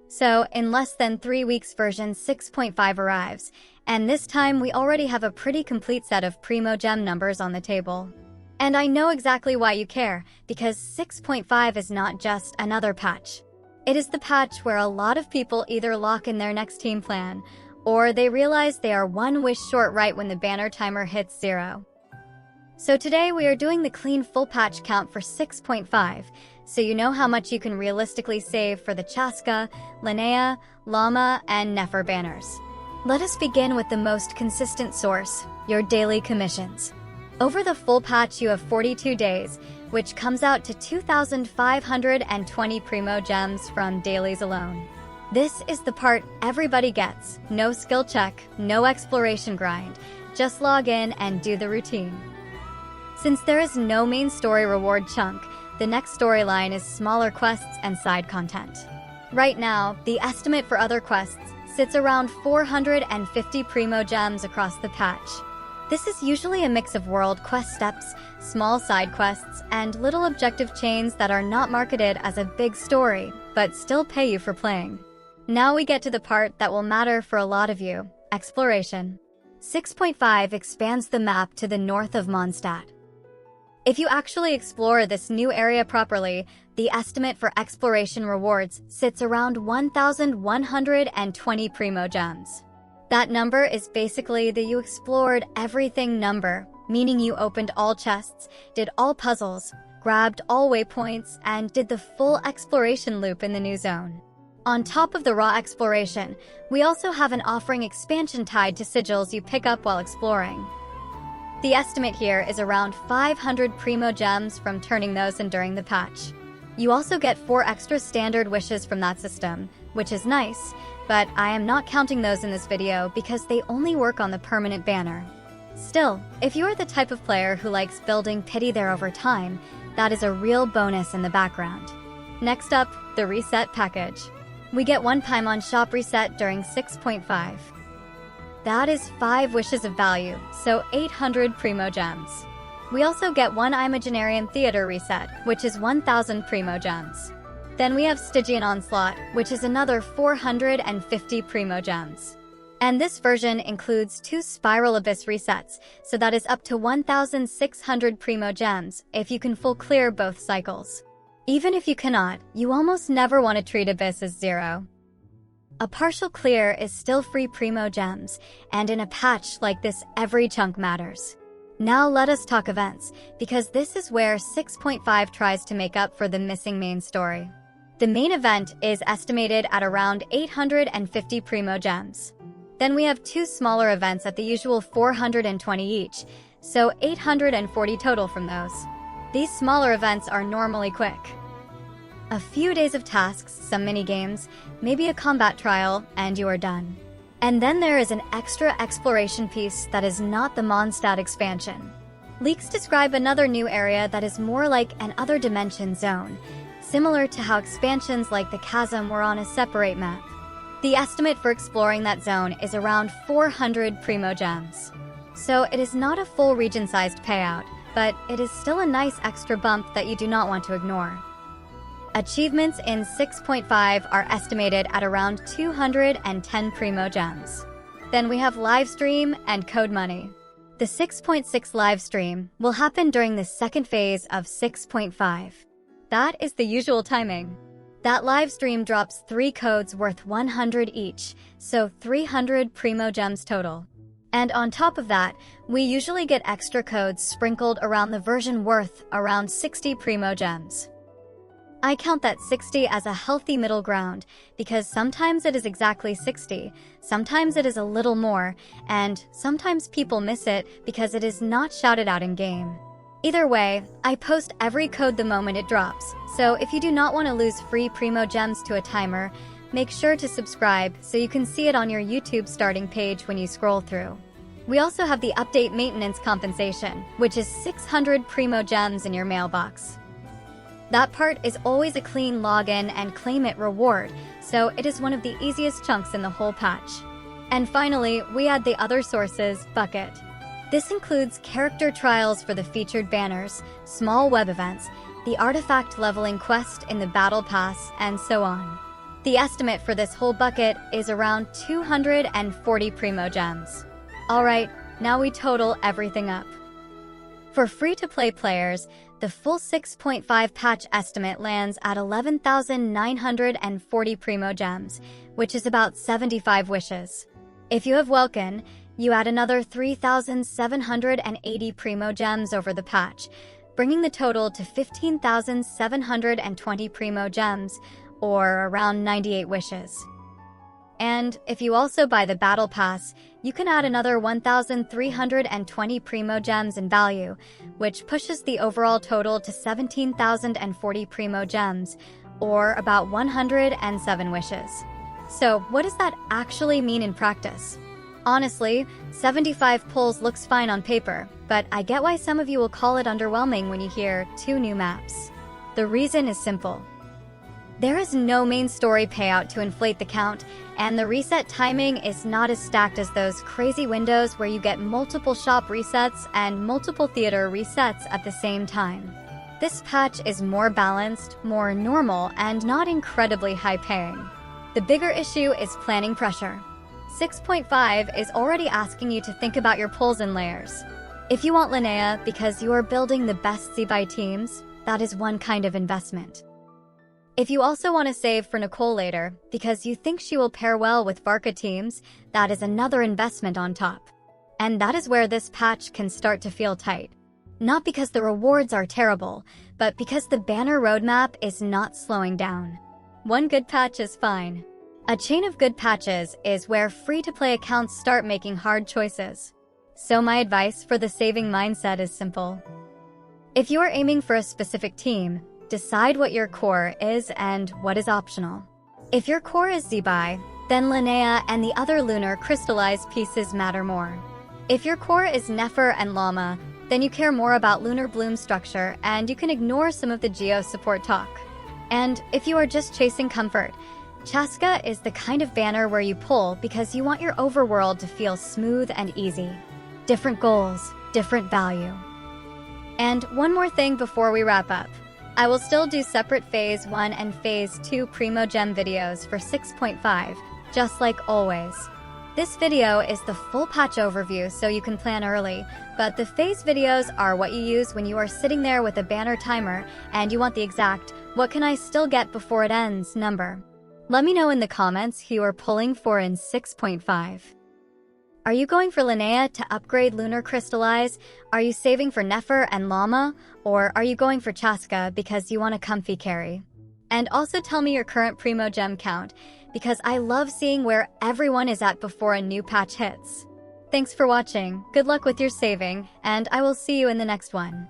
So, in less than 3 weeks version 6.5 arrives, and this time we already have a pretty complete set of Primogem numbers on the table. And I know exactly why you care, because 6.5 is not just another patch. It is the patch where a lot of people either lock in their next team plan, or they realize they are one wish short right when the banner timer hits 0. So today we are doing the clean full patch count for 6.5, so you know how much you can realistically save for the Chasca, Linnea, Lauma, and Nefer banners. Let us begin with the most consistent source, your daily commissions. Over the full patch you have 42 days, which comes out to 2,520 Primogems from dailies alone. This is the part everybody gets. No skill check, no exploration grind. Just log in and do the routine. Since there is no main story reward chunk, the next storyline is smaller quests and side content. Right now, the estimate for other quests sits around 450 Primogems across the patch. This is usually a mix of world quest steps, small side quests, and little objective chains that are not marketed as a big story, but still pay you for playing. Now we get to the part that will matter for a lot of you, exploration. 6.5 expands the map to the north of Mondstadt. If you actually explore this new area properly, the estimate for exploration rewards sits around 1,120 Primogems. That number is basically the you explored everything number, meaning you opened all chests, did all puzzles, grabbed all waypoints, and did the full exploration loop in the new zone. On top of the raw exploration, we also have an offering expansion tied to sigils you pick up while exploring. The estimate here is around 500 Primogems from turning those in during the patch. You also get 4 extra standard wishes from that system, which is nice, but I am not counting those in this video because they only work on the permanent banner. Still, if you are the type of player who likes building pity there over time, that is a real bonus in the background. Next up, the reset package. We get 1 Paimon shop reset during 6.5. That is 5 wishes of value, so 800 Primogems. We also get 1 Imaginarium Theater reset, which is 1,000 Primogems. Then we have Stygian Onslaught, which is another 450 Primogems. And this version includes 2 Spiral Abyss resets, so that is up to 1,600 Primogems if you can full clear both cycles. Even if you cannot, you almost never want to treat Abyss as 0. A partial clear is still free Primogems, and in a patch like this every chunk matters. Now let us talk events, because this is where 6.5 tries to make up for the missing main story. The main event is estimated at around 850 Primogems. Then we have 2 smaller events at the usual 420 each, so 840 total from those. These smaller events are normally quick. A few days of tasks, some mini-games, maybe a combat trial, and you are done. And then there is an extra exploration piece that is not the Mondstadt expansion. Leaks describe another new area that is more like an other dimension zone, similar to how expansions like the Chasm were on a separate map. The estimate for exploring that zone is around 400 Primogems. So it is not a full region-sized payout, but it is still a nice extra bump that you do not want to ignore. Achievements in 6.5 are estimated at around 210 Primogems. Then we have Livestream and Code Money. The 6.6 livestream will happen during the second phase of 6.5. That is the usual timing. That livestream drops 3 codes worth 100 each, so 300 Primogems total. And on top of that, we usually get extra codes sprinkled around the version worth around 60 Primogems. I count that 60 as a healthy middle ground, because sometimes it is exactly 60, sometimes it is a little more, and sometimes people miss it because it is not shouted out in-game. Either way, I post every code the moment it drops, so if you do not want to lose free Primogems to a timer, make sure to subscribe so you can see it on your YouTube starting page when you scroll through. We also have the update maintenance compensation, which is 600 Primogems in your mailbox. That part is always a clean login and claim it reward, so it is one of the easiest chunks in the whole patch. And finally, we add the other sources bucket. This includes character trials for the featured banners, small web events, the artifact leveling quest in the battle pass, and so on. The estimate for this whole bucket is around 240 Primogems. Alright, now we total everything up. For free-to-play players, the full 6.5 patch estimate lands at 11,940 Primogems, which is about 75 wishes. If you have Welkin, you add another 3,780 Primogems over the patch, bringing the total to 15,720 Primogems, or around 98 wishes. And if you also buy the Battle Pass, you can add another 1,320 Primogems in value, which pushes the overall total to 17,040 Primogems, or about 107 wishes. So what does that actually mean in practice? Honestly, 75 pulls looks fine on paper, but I get why some of you will call it underwhelming when you hear 2 new maps. The reason is simple. There is no main story payout to inflate the count, and the reset timing is not as stacked as those crazy windows where you get multiple shop resets and multiple theater resets at the same time. This patch is more balanced, more normal, and not incredibly high-paying. The bigger issue is planning pressure. 6.5 is already asking you to think about your pulls and layers. If you want Linnea because you are building the best Z-buy teams, that is one kind of investment. If you also want to save for Nicole later, because you think she will pair well with Varka teams, that is another investment on top. And that is where this patch can start to feel tight. Not because the rewards are terrible, but because the banner roadmap is not slowing down. One good patch is fine. A chain of good patches is where free-to-play accounts start making hard choices. So my advice for the saving mindset is simple. If you are aiming for a specific team, decide what your core is and what is optional. If your core is Z-buy, then Linnea and the other lunar crystallized pieces matter more. If your core is Nefer and Lauma, then you care more about lunar bloom structure and you can ignore some of the geo support talk. And if you are just chasing comfort, Chasca is the kind of banner where you pull because you want your overworld to feel smooth and easy. Different goals, different value. And one more thing before we wrap up. I will still do separate Phase 1 and Phase 2 Primogem videos for 6.5, just like always. This video is the full patch overview so you can plan early, but the phase videos are what you use when you are sitting there with a banner timer and you want the exact "what can I still get before it ends" number. Let me know in the comments who you are pulling for in 6.5. Are you going for Linnea to upgrade Lunar Crystallize? Are you saving for Nefer and Lauma? Or are you going for Chasca because you want a comfy carry? And also tell me your current Primogem count, because I love seeing where everyone is at before a new patch hits. Thanks for watching, good luck with your saving, and I will see you in the next one.